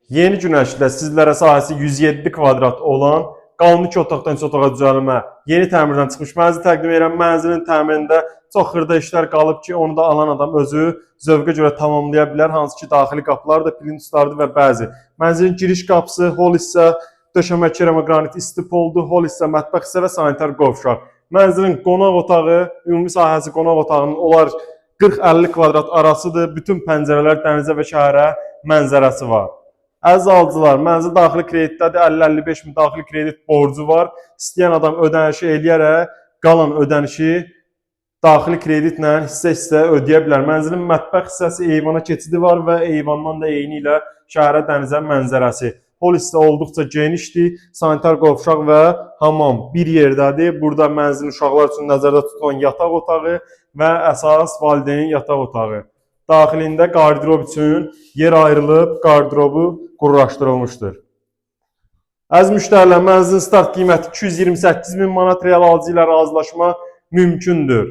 Yeni Günəşdə sizlərə sahəsi 107 kvadrat olan qalın 2 otaqdan 3 otağa düzəlmə yeni təmirdən çıxmış mənzil təqdim edirəm. Mənzilin təmirində çox xırda işlər qalıb ki, onu da alan adam özü zövqə görə tamamlaya bilər. Hansı ki, daxili qapılar da plintuslardır və bəzi. Mənzilin giriş qapısı, hol hissə döşəmə keramogranit istipoldu, hol hissə mətbəx hissə və sanitar qovşaq. Mənzilin qonaq otağı, ümumi sahəsi qonaq otağının olar 40-50 kvadrat arasıdır. Bütün pəncərələr dənizə və şəhərə mənzərəsi var. Əziz alıcılar, mənzil daxili kreditdədir, 50-55 min daxili kredit borcu var. İstəyən adam ödənişi eləyərək qalan ödənişi daxili kreditlə hissə-hissə ödəyə bilər. Mənzilin mətbəx hissəsi eyvana keçidi var və eyvandan da eyni ilə şəhərə dənizə mənzərəsi. Hol hissə olduqca genişdir, sanitar qovşaq və hamam bir yerdədir. Burada mənzilin uşaqlar üçün nəzərdə tutulan yataq otağı və əsas valideynin yataq otağı. Daxilində qardirob üçün yer ayrılıb, qardirobu qurlaşdırılmışdır. Əziz müştərilər, mənzilin start qiyməti 228 min manat, real alıcı ilə razılaşma mümkündür.